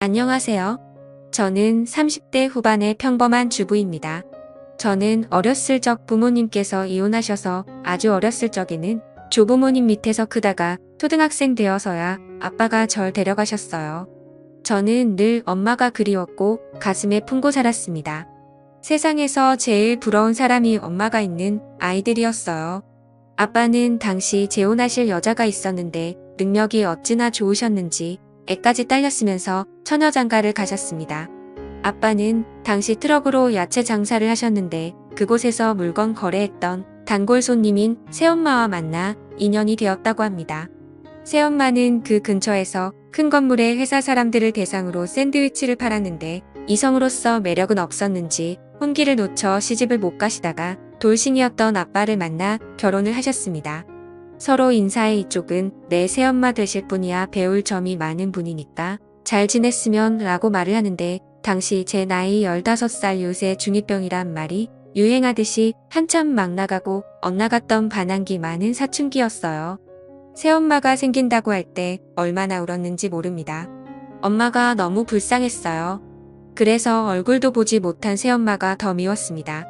안녕하세요. 저는 30대 후반의 평범한 주부입니다. 저는 어렸을 적 부모님께서 이혼하셔서 아주 어렸을 적에는 조부모님 밑에서 크다가 초등학생 되어서야 아빠가 절 데려가셨어요. 저는 늘 엄마가 그리웠고 가슴에 품고 자랐습니다. 세상에서 제일 부러운 사람이 엄마가 있는 아이들이었어요. 아빠는 당시 재혼하실 여자가 있었는데 능력이 어찌나 좋으셨는지 애까지 딸렸으면서 처녀장가를 가셨습니다. 아빠는 당시 트럭으로 야채 장사를 하셨는데 그곳에서 물건 거래했던 단골 손님인 새엄마와 만나 인연이 되었다고 합니다. 새엄마는 그 근처에서 큰 건물의 회사 사람들을 대상으로 샌드위치를 팔았는데 이성으로서 매력은 없었는지 혼기를 놓쳐 시집을 못 가시다가 돌싱이었던 아빠를 만나 결혼을 하셨습니다. 서로 인사해 이쪽은 내 새엄마 되실 분이야 배울 점이 많은 분이니까 잘 지냈으면 라고 말을 하는데 당시 제 나이 15살 요새 중2병이란 말이 유행하듯이 한참 막 나가고 엇나갔던 반항기 많은 사춘기였어요. 새엄마가 생긴다고 할 때 얼마나 울었는지 모릅니다. 엄마가 너무 불쌍했어요. 그래서 얼굴도 보지 못한 새엄마가 더 미웠습니다.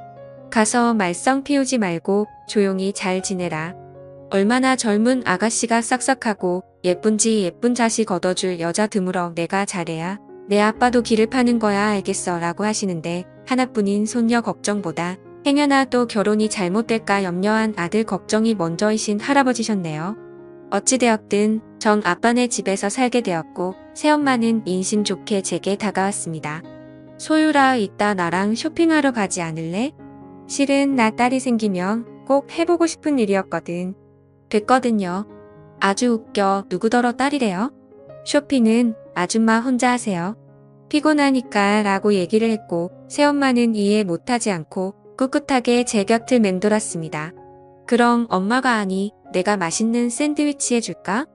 가서 말썽 피우지 말고 조용히 잘 지내라. 얼마나 젊은 아가씨가 싹싹하고 예쁜지 예쁜 자식 얻어줄 여자 드물어 내가 잘해야 내 아빠도 길을 파는 거야 알겠어 라고 하시는데 하나뿐인 손녀 걱정보다 행여나 또 결혼이 잘못될까 염려한 아들 걱정이 먼저이신 할아버지셨네요. 어찌되었든 전 아빠네 집에서 살게 되었고 새엄마는 인심 좋게 제게 다가왔습니다. 소율아 이따 나랑 쇼핑하러 가지 않을래? 실은 나 딸이 생기면 꼭 해보고 싶은 일이었거든. 됐거든요. 아주 웃겨. 누구더러 딸이래요? 쇼핑은 아줌마 혼자 하세요. 피곤하니까 라고 얘기를 했고 새엄마는 이해 못하지 않고 꿋꿋하게 제 곁을 맴돌았습니다. 그럼 엄마가 아니 내가 맛있는 샌드위치 해줄까?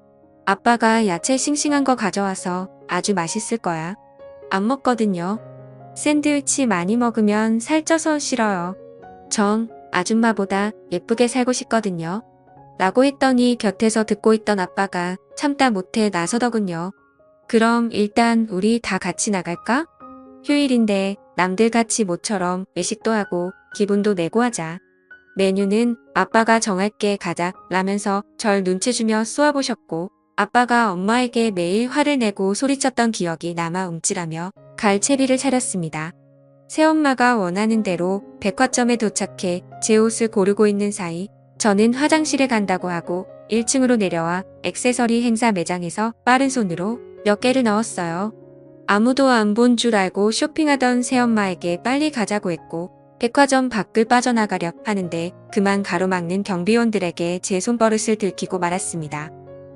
아빠가 야채 싱싱한 거 가져와서 아주 맛있을 거야. 안 먹거든요. 샌드위치 많이 먹으면 살쪄서 싫어요. 전 아줌마보다 예쁘게 살고 싶거든요. 라고 했더니 곁에서 듣고 있던 아빠가 참다 못해 나서더군요. 그럼 일단 우리 다 같이 나갈까? 휴일인데 남들같이 모처럼 외식도 하고 기분도 내고 하자. 메뉴는 아빠가 정할게 가자 라면서 절 눈치 주며 쏘아보셨고 아빠가 엄마에게 매일 화를 내고 소리쳤던 기억이 남아 움찔하며 갈 채비를 차렸습니다. 새엄마가 원하는 대로 백화점에 도착해 제 옷을 고르고 있는 사이 저는 화장실에 간다고 하고 1층으로 내려와 액세서리 행사 매장에서 빠른 손으로 몇 개를 넣었어요. 아무도 안 본 줄 알고 쇼핑하던 새엄마에게 빨리 가자고 했고 백화점 밖을 빠져나가려 하는데 그만 가로막는 경비원들에게 제 손버릇을 들키고 말았습니다.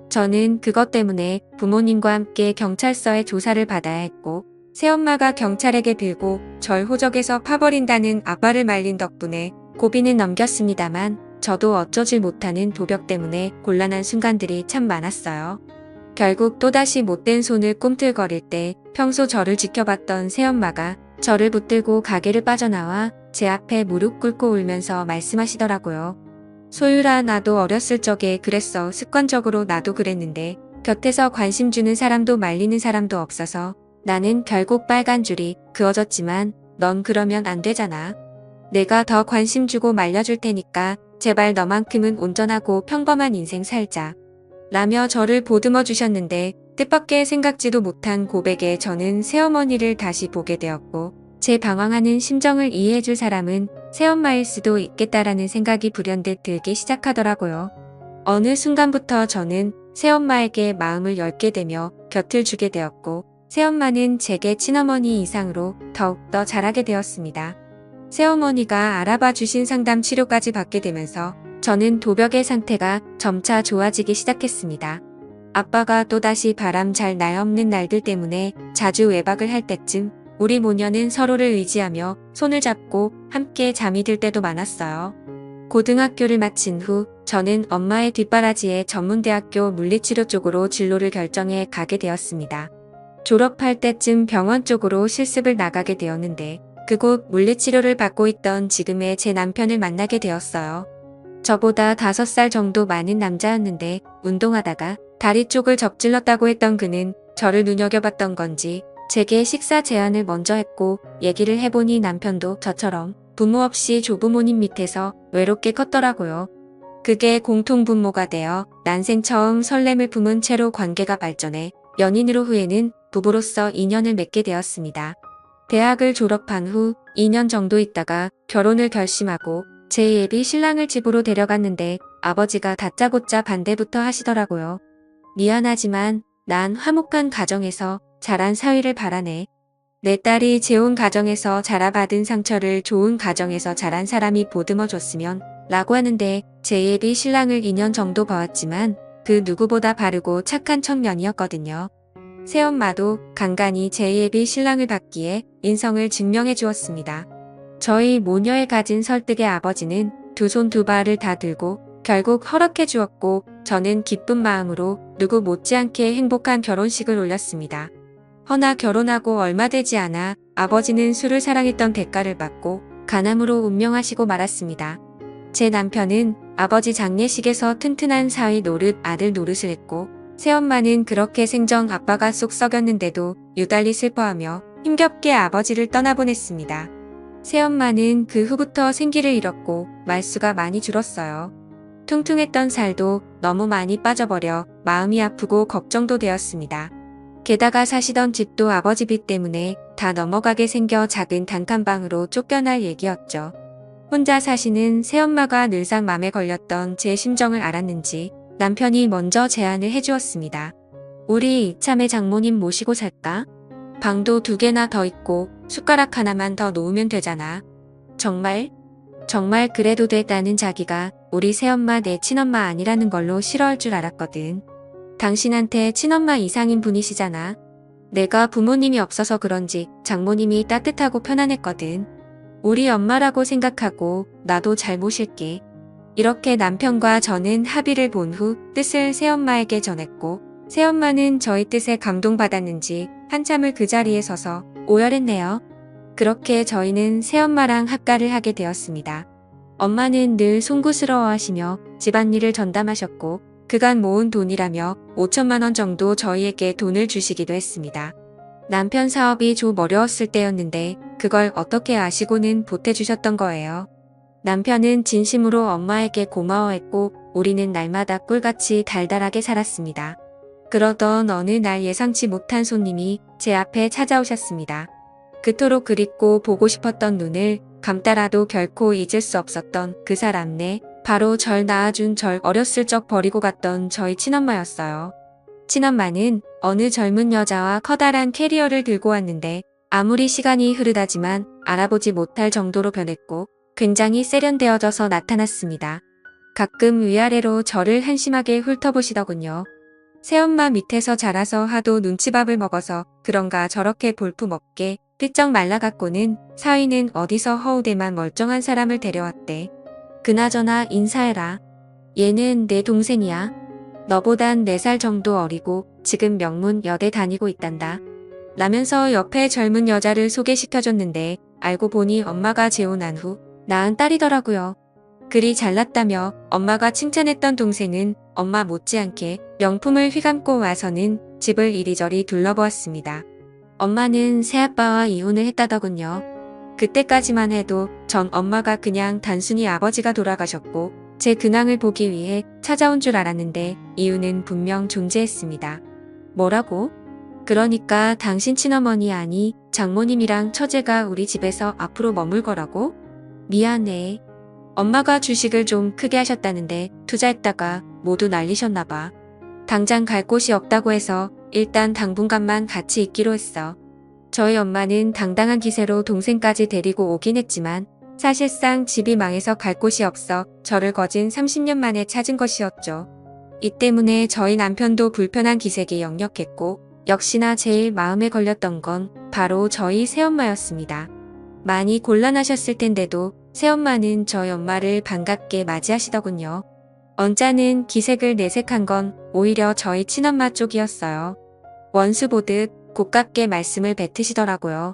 저는 그것 때문에 부모님과 함께 경찰서에 조사를 받아야 했고 새엄마가 경찰에게 빌고 절 호적에서 파버린다는 아빠를 말린 덕분에 고비는 넘겼습니다만 저도 어쩌지 못하는 도벽 때문에 곤란한 순간들이 참 많았어요. 결국 또다시 못된 손을 꿈틀거릴 때 평소 저를 지켜봤던 새엄마가 저를 붙들고 가게를 빠져나와 제 앞에 무릎 꿇고 울면서 말씀하시더라고요. 소율아 나도 어렸을 적에 그랬어. 습관적으로 나도 그랬는데 곁에서 관심 주는 사람도 말리는 사람도 없어서 나는 결국 빨간 줄이 그어졌지만 넌 그러면 안 되잖아. 내가 더 관심 주고 말려줄 테니까 제발 너만큼은 온전하고 평범한 인생 살자. 라며 저를 보듬어 주셨는데 뜻밖의 생각지도 못한 고백에 저는 새어머니를 다시 보게 되었고 제 방황하는 심정을 이해해줄 사람은 새엄마일 수도 있겠다라는 생각이 불현듯 들기 시작하더라고요. 어느 순간부터 저는 새엄마에게 마음을 열게 되며 곁을 주게 되었고 새엄마는 제게 친어머니 이상으로 더욱더 잘하게 되었습니다. 새어머니가 알아봐 주신 상담 치료까지 받게 되면서 저는 도벽의 상태가 점차 좋아지기 시작했습니다. 아빠가 또다시 바람 잘 날 없는 날들 때문에 자주 외박을 할 때쯤 우리 모녀는 서로를 의지하며 손을 잡고 함께 잠이 들 때도 많았어요. 고등학교를 마친 후 저는 엄마의 뒷바라지에 전문대학교 물리치료 쪽으로 진로를 결정해 가게 되었습니다. 졸업할 때쯤 병원 쪽으로 실습을 나가게 되었는데 그곳 물리치료를 받고 있던 지금의 제 남편을 만나게 되었어요. 저보다 5살 정도 많은 남자였는데 운동하다가 다리 쪽을 접질렀다고 했던 그는 저를 눈여겨봤던 건지 제게 식사 제안을 먼저 했고 얘기를 해보니 남편도 저처럼 부모 없이 조부모님 밑에서 외롭게 컸더라고요. 그게 공통분모가 되어 난생 처음 설렘을 품은 채로 관계가 발전해 연인으로 후에는 부부로서 인연을 맺게 되었습니다. 대학을 졸업한 후 2년 정도 있다가 결혼을 결심하고 제 예비 신랑을 집으로 데려갔는데 아버지가 다짜고짜 반대부터 하시더라고요. 미안하지만 난 화목한 가정에서 자란 사위를 바라네. 내 딸이 재혼 가정에서 자라받은 상처를 좋은 가정에서 자란 사람이 보듬어줬으면 라고 하는데 제 예비 신랑을 2년 정도 봐왔지만 그 누구보다 바르고 착한 청년이었거든요. 새엄마도 간간히 제 예비 신랑을 받기에 인성을 증명해 주었습니다. 저희 모녀에 가진 설득의 아버지는 두 손 두 발을 다 들고 결국 허락해 주었고 저는 기쁜 마음으로 누구 못지않게 행복한 결혼식을 올렸습니다. 허나 결혼하고 얼마 되지 않아 아버지는 술을 사랑했던 대가를 받고 간암으로 운명하시고 말았습니다. 제 남편은 아버지 장례식에서 튼튼한 사위 노릇 아들 노릇을 했고 새엄마는 그렇게 생전 아빠가 쏙 썩였는데도 유달리 슬퍼하며 힘겹게 아버지를 떠나보냈습니다. 새엄마는 그 후부터 생기를 잃었고 말수가 많이 줄었어요. 퉁퉁했던 살도 너무 많이 빠져버려 마음이 아프고 걱정도 되었습니다. 게다가 사시던 집도 아버지 빚 때문에 다 넘어가게 생겨 작은 단칸방으로 쫓겨날 얘기였죠. 혼자 사시는 새엄마가 늘상 맘에 걸렸던 제 심정을 알았는지 남편이 먼저 제안을 해주었습니다. 우리 이참에 장모님 모시고 살까? 방도 2개나 더 있고 숟가락 하나만 더 놓으면 되잖아. 정말? 정말 그래도 돼. 나는 자기가 우리 새엄마 내 친엄마 아니라는 걸로 싫어할 줄 알았거든. 당신한테 친엄마 이상인 분이시잖아. 내가 부모님이 없어서 그런지 장모님이 따뜻하고 편안했거든. 우리 엄마라고 생각하고 나도 잘 모실게. 이렇게 남편과 저는 합의를 본 후 뜻을 새엄마에게 전했고 새엄마는 저희 뜻에 감동받았는지 한참을 그 자리에 서서 오열했네요. 그렇게 저희는 새엄마랑 합가를 하게 되었습니다. 엄마는 늘 송구스러워하시며 집안일을 전담하셨고 그간 모은 돈이라며 5천만 원 정도 저희에게 돈을 주시기도 했습니다. 남편 사업이 좀 어려웠을 때였는데 그걸 어떻게 아시고는 보태주셨던 거예요. 남편은 진심으로 엄마에게 고마워했고 우리는 날마다 꿀같이 달달하게 살았습니다. 그러던 어느 날 예상치 못한 손님이 제 앞에 찾아오셨습니다. 그토록 그립고 보고 싶었던 눈을 감따라도 결코 잊을 수 없었던 그 사람 네, 바로 절 낳아준 절 어렸을 적 버리고 갔던 저희 친엄마였어요. 친엄마는 어느 젊은 여자와 커다란 캐리어를 들고 왔는데 아무리 시간이 흐르다지만 알아보지 못할 정도로 변했고 굉장히 세련되어져서 나타났습니다. 가끔 위아래로 저를 한심하게 훑어보시더군요. 새엄마 밑에서 자라서 하도 눈치밥을 먹어서 그런가 저렇게 볼품없게 삐쩍 말라갖고는 사위는 어디서 허우대만 멀쩡한 사람을 데려왔대. 그나저나 인사해라. 얘는 내 동생이야. 너보단 4살 정도 어리고 지금 명문 여대 다니고 있단다. 라면서 옆에 젊은 여자를 소개시켜줬는데 알고 보니 엄마가 재혼한 후 낳은 딸이더라고요. 그리 잘났다며 엄마가 칭찬했던 동생은 엄마 못지않게 명품을 휘감고 와서는 집을 이리저리 둘러보았습니다. 엄마는 새아빠와 이혼을 했다더군요. 그때까지만 해도 전 엄마가 그냥 단순히 아버지가 돌아가셨고 제 근황을 보기 위해 찾아온 줄 알았는데 이유는 분명 존재했습니다. 뭐라고? 그러니까 당신 친어머니 아니 장모님이랑 처제가 우리 집에서 앞으로 머물 거라고? 미안해. 엄마가 주식을 좀 크게 하셨다는데 투자했다가 모두 날리셨나봐. 당장 갈 곳이 없다고 해서 일단 당분간만 같이 있기로 했어. 저희 엄마는 당당한 기세로 동생까지 데리고 오긴 했지만 사실상 집이 망해서 갈 곳이 없어 저를 거진 30년 만에 찾은 것이었죠. 이 때문에 저희 남편도 불편한 기색이 역력했고 역시나 제일 마음에 걸렸던 건 바로 저희 새엄마였습니다. 많이 곤란하셨을 텐데도 새엄마는 저희 엄마를 반갑게 맞이하시더군요. 언짢은 기색을 내색한 건 오히려 저희 친엄마 쪽이었어요. 원수 보듯 고깝게 말씀을 뱉으시더라고요.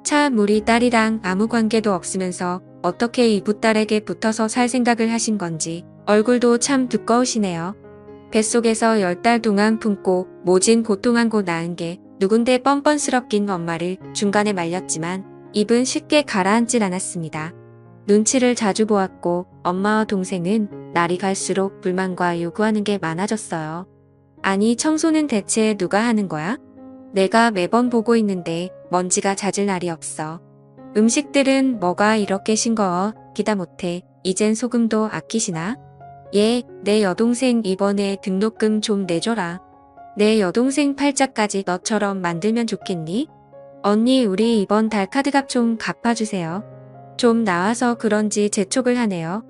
참 우리 딸이랑 아무 관계도 없으면서 어떻게 이붓딸에게 붙어서 살 생각을 하신 건지 얼굴도 참 두꺼우시네요. 뱃속에서 10달 동안 품고 모진 고통한 고 낳은 게 누군데 뻔뻔스럽긴 엄마를 중간에 말렸지만 입은 쉽게 가라앉질 않았습니다. 눈치를 자주 보았고 엄마와 동생은 날이 갈수록 불만과 요구하는 게 많아졌어요. 아니 청소는 대체 누가 하는 거야? 내가 매번 보고 있는데 먼지가 잦을 날이 없어. 음식들은 뭐가 이렇게 싱거워 기다 못해 이젠 소금도 아끼시나? 예, 내 여동생 이번에 등록금 좀 내줘라. 내 여동생 팔자까지 너처럼 만들면 좋겠니? 언니 우리 이번 달 카드값 좀 갚아주세요. 좀 나와서 그런지 재촉을 하네요.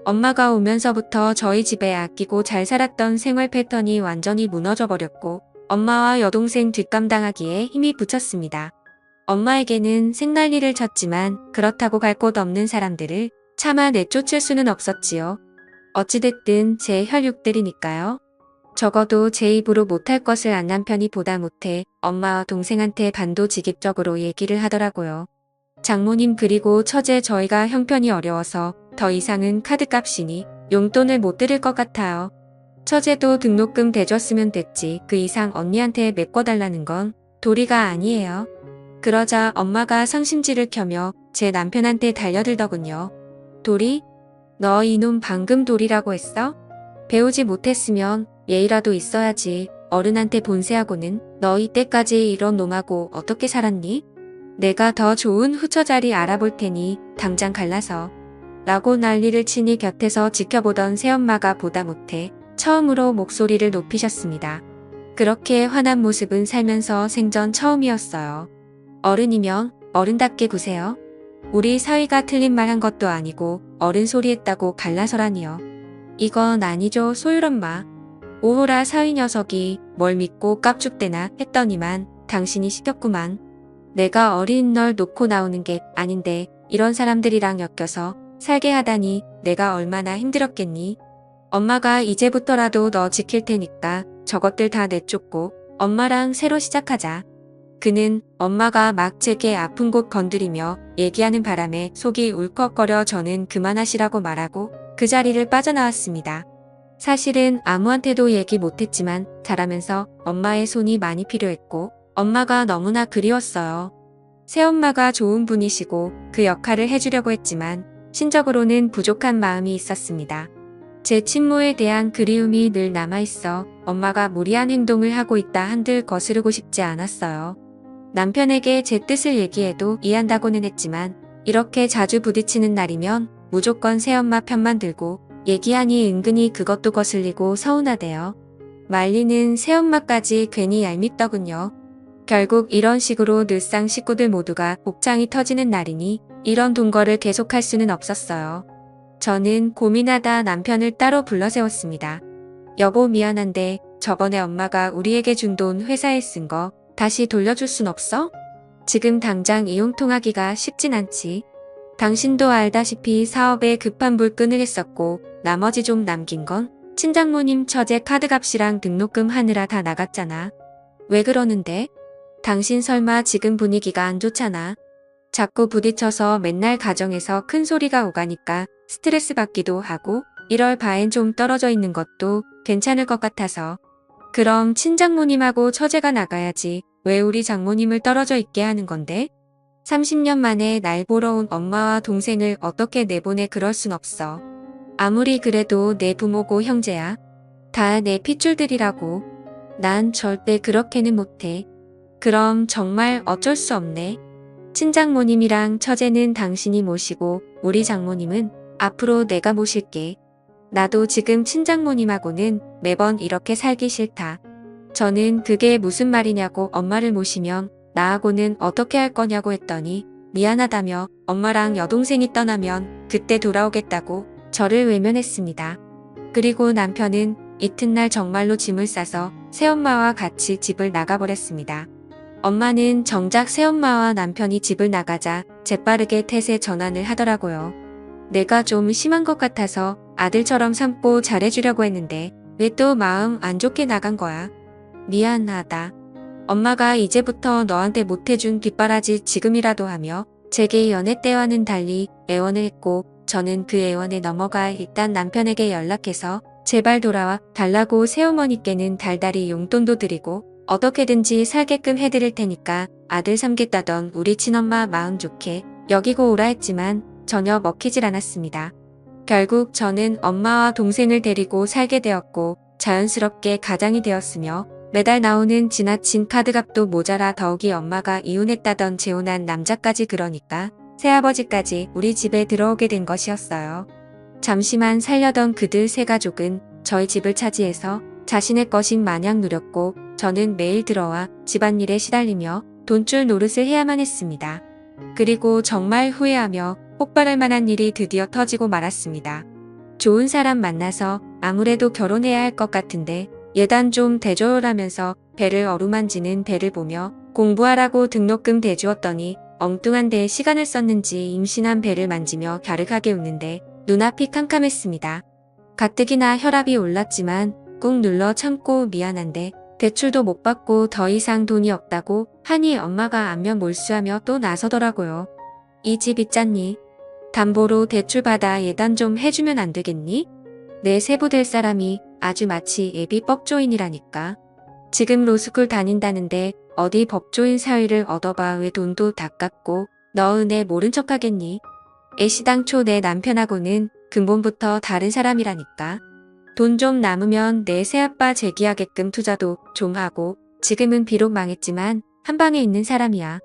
엄마가 오면서부터 저희 집에 아끼고 잘 살았던 생활 패턴이 완전히 무너져 버렸고 엄마와 여동생 뒷감당하기에 힘이 붙였습니다. 엄마에게는 생난리를 쳤지만 그렇다고 갈 곳 없는 사람들을 차마 내쫓을 수는 없었지요. 어찌됐든 제 혈육들이니까요. 적어도 제 입으로 못할 것을 안 남편이 보다 못해 엄마와 동생한테 반도직입적으로 얘기를 하더라고요. 장모님 그리고 처제 저희가 형편이 어려워서 더 이상은 카드값이니 용돈을 못 드릴 것 같아요. 처제도 등록금 대줬으면 됐지 그 이상 언니한테 메꿔달라는 건 도리가 아니에요. 그러자 엄마가 상심지를 켜며 제 남편한테 달려들더군요. 도리? 너 이놈 방금 도리라고 했어? 배우지 못했으면 예의라도 있어야지. 어른한테 본세하고는 너 이때까지 이런 놈하고 어떻게 살았니? 내가 더 좋은 후처자리 알아볼 테니 당장 갈라서. 라고 난리를 치니 곁에서 지켜보던 새엄마가 보다 못해 처음으로 목소리를 높이셨습니다. 그렇게 화난 모습은 살면서 생전 처음이었어요. 어른이면 어른답게 구세요. 우리 사위가 틀린 말 한 것도 아니고 어른 소리 했다고 갈라서라니요. 이건 아니죠 소율엄마. 오호라 사위 녀석이 뭘 믿고 깝죽대나 했더니만 당신이 시켰구만. 내가 어린 널 놓고 나오는 게 아닌데 이런 사람들이랑 엮여서 살게 하다니 내가 얼마나 힘들었겠니. 엄마가 이제부터라도 너 지킬 테니까 저것들 다 내쫓고 엄마랑 새로 시작하자. 그는 엄마가 막 제게 아픈 곳 건드리며 얘기하는 바람에 속이 울컥거려 저는 그만하시라고 말하고 그 자리를 빠져나왔습니다. 사실은 아무한테도 얘기 못했지만 자라면서 엄마의 손이 많이 필요했고 엄마가 너무나 그리웠어요. 새엄마가 좋은 분이시고 그 역할을 해주려고 했지만 심적으로는 부족한 마음이 있었습니다. 제 친모에 대한 그리움이 늘 남아있어 엄마가 무리한 행동을 하고 있다 한들 거스르고 싶지 않았어요. 남편에게 제 뜻을 얘기해도 이해한다고는 했지만 이렇게 자주 부딪히는 날이면 무조건 새엄마 편만 들고 얘기하니 은근히 그것도 거슬리고 서운하대요. 말리는 새엄마까지 괜히 얄밉더군요. 결국 이런 식으로 늘상 식구들 모두가 복장이 터지는 날이니 이런 동거를 계속할 수는 없었어요. 저는 고민하다 남편을 따로 불러 세웠습니다. 여보 미안한데 저번에 엄마가 우리에게 준 돈 회사에 쓴 거 다시 돌려줄 순 없어? 지금 당장 이용통하기가 쉽진 않지. 당신도 알다시피 사업에 급한 불끈을 했었고 나머지 좀 남긴 건 친장모님 처제 카드값이랑 등록금 하느라 다 나갔잖아. 왜 그러는데? 당신 설마 지금 분위기가 안 좋잖아. 자꾸 부딪혀서 맨날 가정에서 큰 소리가 오가니까 스트레스 받기도 하고 이럴 바엔 좀 떨어져 있는 것도 괜찮을 것 같아서. 그럼 친장모님하고 처제가 나가야지 왜 우리 장모님을 떨어져 있게 하는 건데? 30년 만에 날 보러 온 엄마와 동생을 어떻게 내보내 그럴 순 없어. 아무리 그래도 내 부모고 형제야. 다 내 핏줄들이라고. 난 절대 그렇게는 못해. 그럼 정말 어쩔 수 없네. 친장모님이랑 처제는 당신이 모시고 우리 장모님은 앞으로 내가 모실게. 나도 지금 친장모님하고는 매번 이렇게 살기 싫다. 저는 그게 무슨 말이냐고 엄마를 모시면 나하고는 어떻게 할 거냐고 했더니 미안하다며 엄마랑 여동생이 떠나면 그때 돌아오겠다고 저를 외면했습니다. 그리고 남편은 이튿날 정말로 짐을 싸서 새엄마와 같이 집을 나가버렸습니다. 엄마는 정작 새엄마와 남편이 집을 나가자 재빠르게 태세 전환을 하더라고요. 내가 좀 심한 것 같아서 아들처럼 삼고 잘해주려고 했는데 왜 또 마음 안 좋게 나간 거야. 미안하다. 엄마가 이제부터 너한테 못해준 뒷바라지 지금이라도 하며 제게 연애 때와는 달리 애원을 했고 저는 그 애원에 넘어가 일단 남편에게 연락해서 제발 돌아와 달라고 새어머니께는 달달이 용돈도 드리고 어떻게든지 살게끔 해드릴 테니까 아들 삼겠다던 우리 친엄마 마음 좋게 여기고 오라 했지만 전혀 먹히질 않았습니다. 결국 저는 엄마와 동생을 데리고 살게 되었고 자연스럽게 가장이 되었으며 매달 나오는 지나친 카드값도 모자라 더욱이 엄마가 이혼했다던 재혼한 남자까지 그러니까 새아버지까지 우리 집에 들어오게 된 것이었어요. 잠시만 살려던 그들 세 가족은 저희 집을 차지해서 자신의 것인 마냥 누렸고 저는 매일 들어와 집안일에 시달리며 돈줄 노릇을 해야만 했습니다. 그리고 정말 후회하며 폭발할 만한 일이 드디어 터지고 말았습니다. 좋은 사람 만나서 아무래도 결혼해야 할 것 같은데 예단 좀 대줘라면서 배를 어루만지는 배를 보며 공부하라고 등록금 대주었더니 엉뚱한 데에 시간을 썼는지 임신한 배를 만지며 갸륵하게 웃는데 눈앞이 캄캄했습니다. 가뜩이나 혈압이 올랐지만 꾹 눌러 참고 미안한데 대출도 못 받고 더 이상 돈이 없다고 하니 엄마가 안면 몰수하며 또 나서더라고요. 이 집 있잖니. 담보로 대출 받아 예단 좀 해주면 안 되겠니? 내 세부 될 사람이 아주 마치 예비 법조인이라니까. 지금 로스쿨 다닌다는데 어디 법조인 사위를 얻어봐 왜 돈도 다 깎고 너 은혜 모른 척 하겠니? 애시당초 내 남편하고는 근본부터 다른 사람이라니까. 돈 좀 남으면 내 새아빠 재기하게끔 투자도 좀 하고 지금은 비록 망했지만 한 방에 있는 사람이야.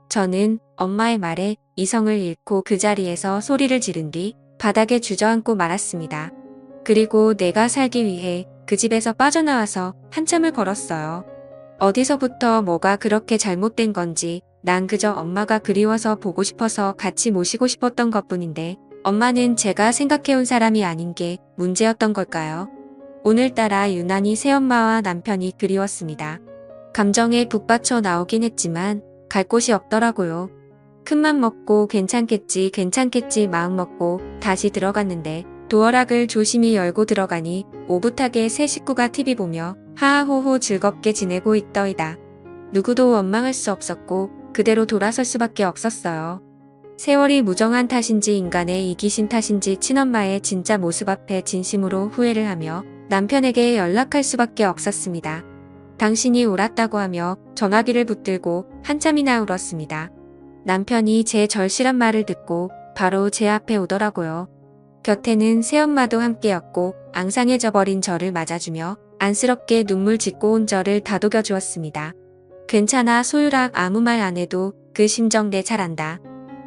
저는 엄마의 말에 이성을 잃고 그 자리에서 소리를 지른 뒤 바닥에 주저앉고 말았습니다. 그리고 내가 살기 위해 그 집에서 빠져나와서 한참을 걸었어요. 어디서부터 뭐가 그렇게 잘못된 건지 난 그저 엄마가 그리워서 보고 싶어서 같이 모시고 싶었던 것뿐인데 엄마는 제가 생각해온 사람이 아닌 게 문제였던 걸까요? 오늘따라 유난히 새엄마와 남편이 그리웠습니다. 감정에 북받쳐 나오긴 했지만 갈 곳이 없더라고요. 큰맘 먹고 괜찮겠지 마음 먹고 다시 들어갔는데 도어락을 조심히 열고 들어가니 오붓하게 새 식구가 TV 보며 하하호호 즐겁게 지내고 있더이다. 누구도 원망할 수 없었고 그대로 돌아설 수밖에 없었어요. 세월이 무정한 탓인지 인간의 이기심 탓인지 친엄마의 진짜 모습 앞에 진심으로 후회를 하며 남편에게 연락할 수밖에 없었습니다. 당신이 옳았다고 하며 전화기를 붙들고 한참이나 울었습니다. 남편이 제 절실한 말을 듣고 바로 제 앞에 오더라고요. 곁에는 새엄마도 함께였고 앙상해져 버린 저를 맞아주며 안쓰럽게 눈물 짓고 온 저를 다독여 주었습니다. 괜찮아 소유락 아무 말 안 해도 그 심정 내 잘 안다.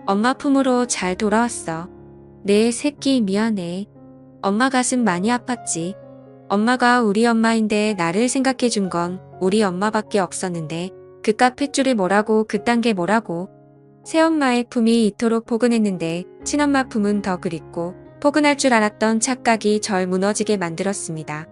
엄마 품으로 잘 돌아왔어. 내 새끼 미안해. 엄마 가슴 많이 아팠지. 엄마가 우리 엄마인데 나를 생각해 준 건 우리 엄마밖에 없었는데 그깟 핏줄이 뭐라고 그딴 게 뭐라고. 새엄마의 품이 이토록 포근했는데 친엄마 품은 더 그립고 포근할 줄 알았던 착각이 절 무너지게 만들었습니다.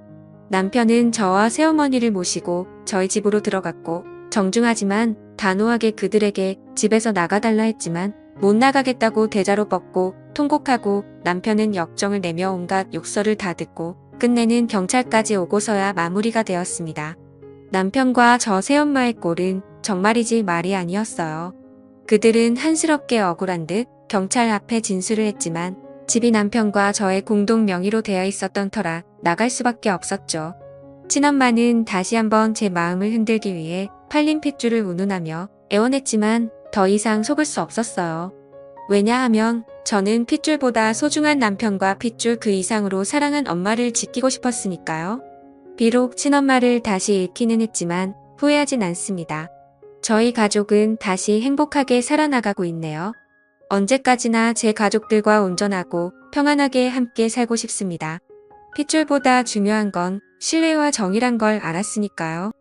남편은 저와 새어머니를 모시고 저희 집으로 들어갔고 정중하지만 단호하게 그들에게 집에서 나가달라 했지만 못 나가겠다고 대자로 뻗고 통곡하고 남편은 역정을 내며 온갖 욕설을 다 듣고 끝내는 경찰까지 오고서야 마무리가 되었습니다. 남편과 저 새엄마의 꼴은 정말이지 말이 아니었어요. 그들은 한스럽게 억울한 듯 경찰 앞에 진술을 했지만 집이 남편과 저의 공동 명의로 되어 있었던 터라 나갈 수밖에 없었죠. 친엄마는 다시 한번 제 마음을 흔들기 위해 팔린 핏줄을 운운하며 애원했지만 더 이상 속을 수 없었어요. 왜냐하면 저는 핏줄보다 소중한 남편과 핏줄 그 이상으로 사랑한 엄마를 지키고 싶었으니까요. 비록 친엄마를 다시 잃기는 했지만 후회하진 않습니다. 저희 가족은 다시 행복하게 살아나가고 있네요. 언제까지나 제 가족들과 온전하고 평안하게 함께 살고 싶습니다. 핏줄보다 중요한 건 신뢰와 정이란 걸 알았으니까요.